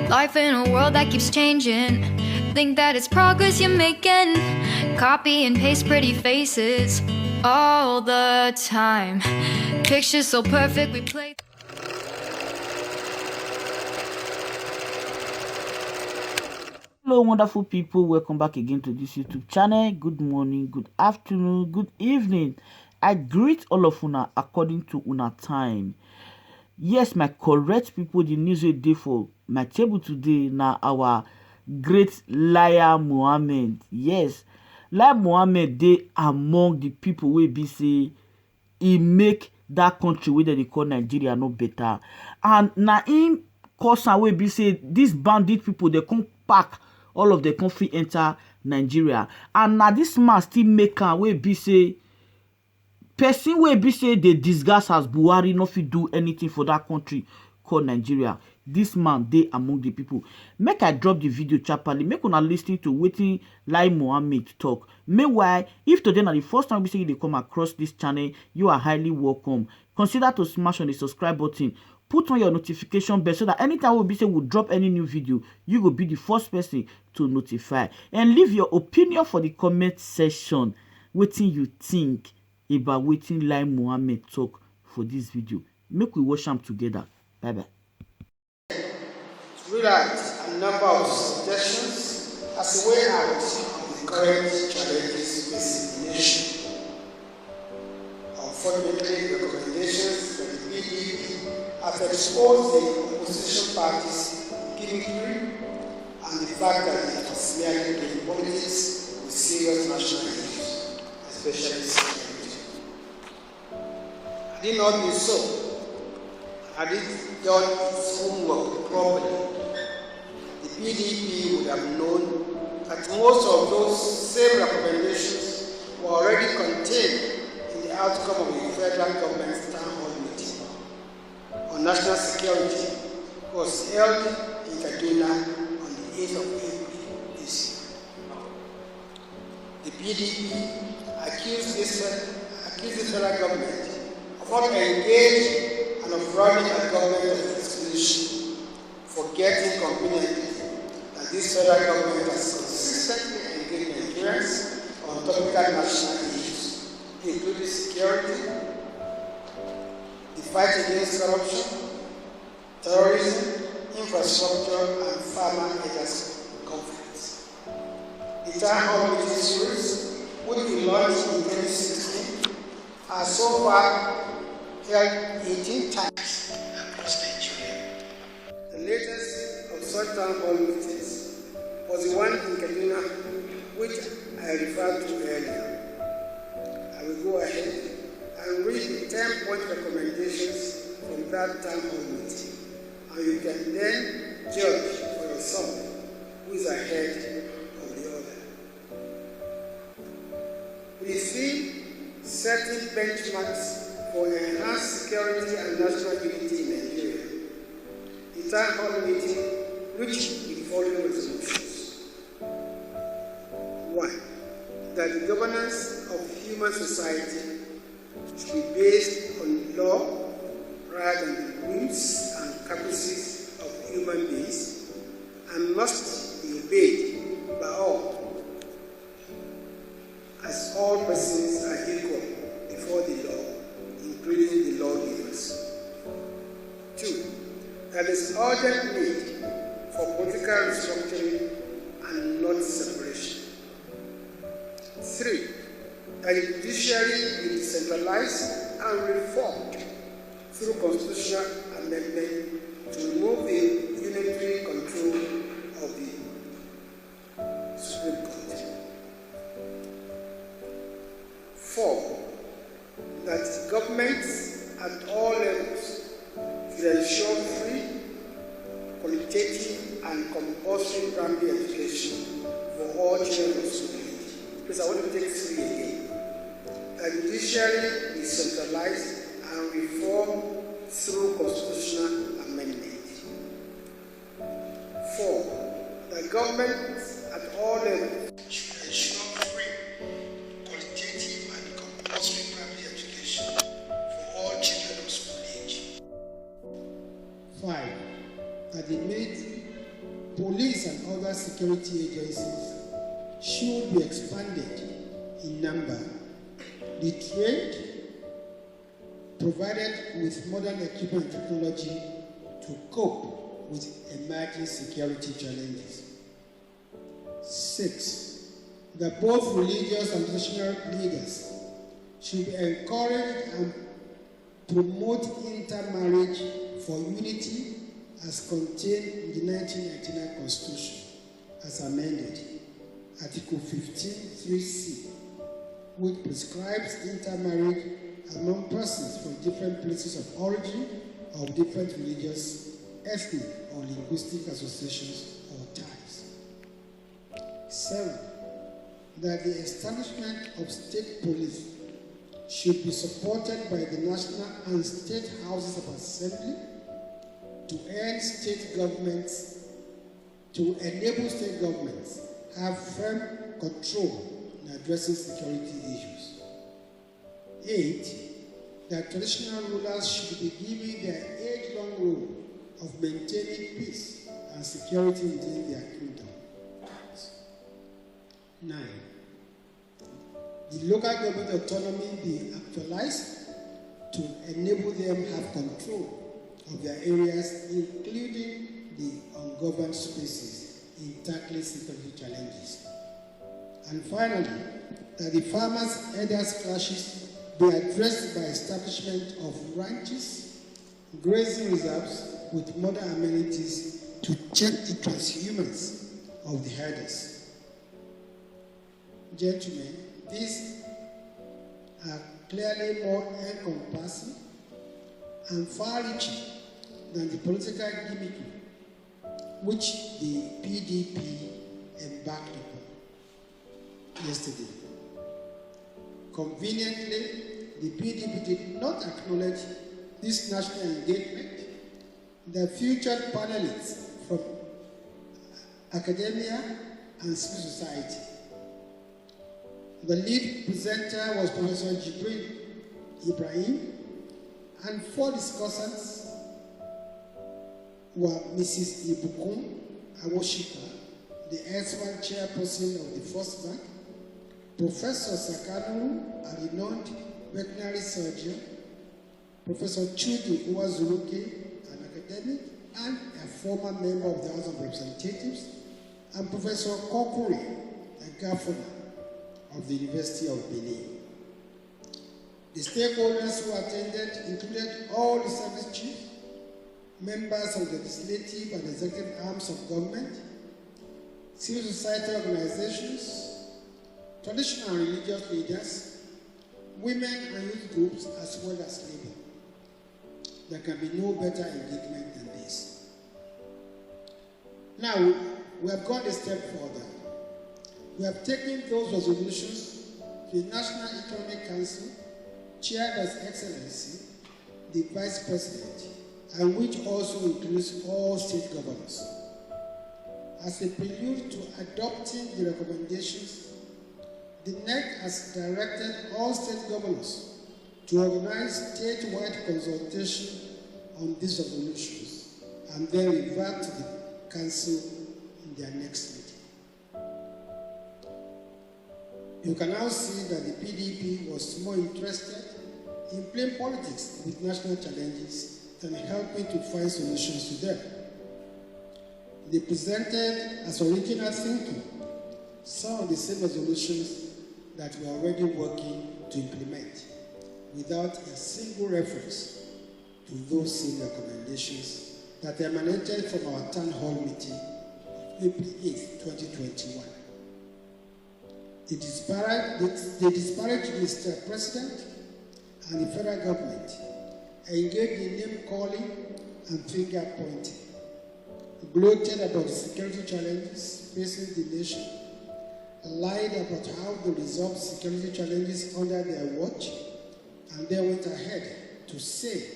Life in a world that keeps changing. Think that it's progress you're making. Copy and paste pretty faces all the time. Pictures so perfect we play. Hello wonderful people, welcome back again to this YouTube channel. Good morning, good afternoon, good evening. I greet all of una according to una time. Yes, my correct people, the news a day for my table today now our great Lai Mohammed. Yes, Lai Mohammed dey among the people wey be say he make that country wey they call Nigeria no better. And na him cause am wey be say these bandit people they come pack all of the country enter Nigeria. And na this man still make am wey be say person wey be say they disguise as Buhari no fit do anything for that country called Nigeria. This man dey among the people. Make I drop the video sharply. Make una listen to wetin Lai Mohammed talk. Meanwhile, if today na the first time we say you dey come across this channel, you are highly welcome. Consider to smash on the subscribe button. Put on your notification bell so that anytime we be say we drop any new video, you will be the first person to notify. And leave your opinion for the comment section. Wetin you think about wetin Lai Mohammed talk for this video. Make we watch them together. Bye bye. Read out a number of suggestions as a way out of the current challenges facing the nation. Unfortunately, recommendations from the BDP have exposed the opposition parties' gimmickry and the fact that it was merely doing politics with serious national issues, especially security. Had it not been so, had it done its homework properly, the PDP would have known that most of those same recommendations were already contained in the outcome of the federal government's town hall meeting on national security was held in Kaduna on the 8th of April this year. The PDP accused the federal government of not engaging and of running a government of exclusion, forgetting conveniently that this federal government has consistently engaged Nigerians on topical national issues, including security, the fight against corruption, terrorism, infrastructure, and farmer-herders conflicts. The town hall meeting series, which we launched in 2016, has so far held 18 times across Nigeria. The latest of such town hall meetings was the one in Kaduna, which I referred to earlier. I will go ahead and read the 10-point recommendations from that town hall meeting, and you can then judge for yourself who is ahead of the other. We see setting benchmarks for enhanced security and national unity in Nigeria. The town hall meeting reached the following resolutions. 1. That the governance of human society should be based on law rather than the whims and caprices of human beings and must be obeyed by all, as all persons are equal before the law, including the lawgivers. 2. That there is urgent need for political restructuring and not separation. 3. That the judiciary be decentralized and reformed through constitutional amendment to remove the unitary control of the Supreme Court. 4. That governments at all levels should ensure free, qualitative, and compulsory primary education for all children of school age. Please, I want to take 3 again. That the judiciary be centralized and reformed through constitutional amendment. 4. That governments at all levels should ensure free, qualitative, and compulsory primary education for all children of school age. 5. That the made police and other security agencies should be expanded in number, retrained, provided with modern equipment and technology to cope with emerging security challenges. 6. That both religious and traditional leaders should be encouraged and promote intermarriage for unity as contained in the 1999 Constitution, as amended, Article 15(3)(c), which prescribes intermarriage among persons from different places of origin of different religious, ethnic, or linguistic associations or ties. 7. That the establishment of state police should be supported by the national and state houses of assembly to enable state governments have firm control in addressing security issues. 8. That traditional rulers should be given their age-long role of maintaining peace and security within their kingdom. 9. The local government autonomy be actualized to enable them have control of their areas, including the ungoverned spaces, in tackling security challenges. And finally, that the farmers-herders clashes be addressed by establishment of ranches, grazing reserves with modern amenities to check the transhumance of the herders. Gentlemen, these are clearly more encompassing and far-reaching than the political gimmickry which the PDP embarked upon yesterday. Conveniently, the PDP did not acknowledge this national engagement that featured panelists from academia and civil society. The lead presenter was Professor Jibril Ibrahim, and 4 discussants were Mrs. Ibukun Awoshika, the erstwhile chairperson of the First Bank, Professor Sakanu, a renowned veterinary surgeon, Professor Chudi Uwazuruke, an academic and a former member of the House of Representatives, and Professor Kokuri, a governor of the University of Benin. The stakeholders who attended included all the service chiefs, members of the legislative and executive arms of government, civil society organizations, traditional and religious leaders, women and youth groups, as well as labor. There can be no better engagement than this. Now, we have gone a step further. We have taken those resolutions to the National Economic Council, chaired by His Excellency, the Vice President, and which also includes all state governors. As a prelude to adopting the recommendations, the NEC has directed all state governors to organize statewide consultation on these resolutions and then revert to the Council in their next meeting. You can now see that the PDP was more interested in playing politics with national challenges than helping to find solutions to them. They presented as original thinking some of the same resolutions that we are already working to implement, without a single reference to those same recommendations that emanated from our town hall meeting of April 8, 2021. They disparaged Mr. President and the federal government, engaged in name-calling and finger-pointing, gloated about the security challenges facing the nation, lied about how they resolved security challenges under their watch, and then went ahead to say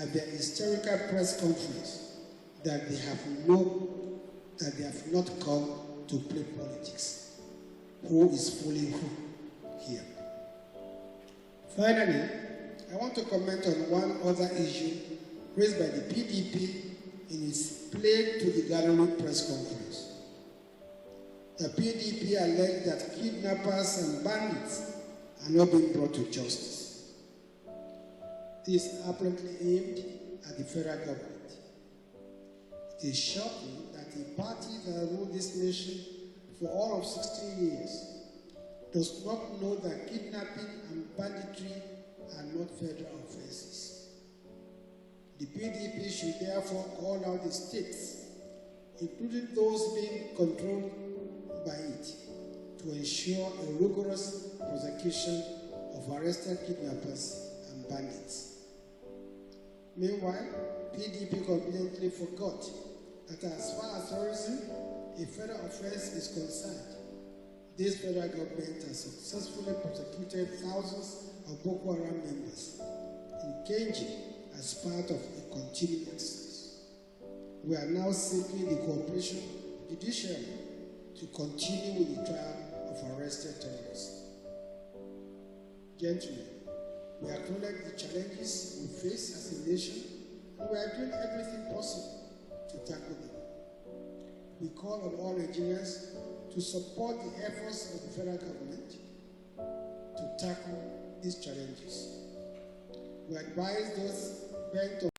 at their hysterical press conference that they have not come to play politics. Who is fooling who here? Finally, I want to comment on one other issue raised by the PDP in its displayed to the gathering press conference. The PDP alleged that kidnappers and bandits are not being brought to justice. This is apparently aimed at the federal government. It is shocking that a party that ruled this nation for all of 16 years does not know that kidnapping and banditry are not federal offenses. The PDP should therefore call out the states, including those being controlled by it, to ensure a rigorous prosecution of arrested kidnappers and bandits. Meanwhile, PDP conveniently forgot that as far as terrorism, a federal offense is concerned, this federal government has successfully prosecuted thousands of Boko Haram members in Kenji as part of a continuing exercise. We are now seeking the cooperation of the judiciary to continue with the trial of arrested terrorists. Gentlemen, we acknowledge the challenges we face as a nation, and we are doing everything possible to tackle them. We call on all Nigerians to support the efforts of the federal government to tackle these challenges. We advise those bent on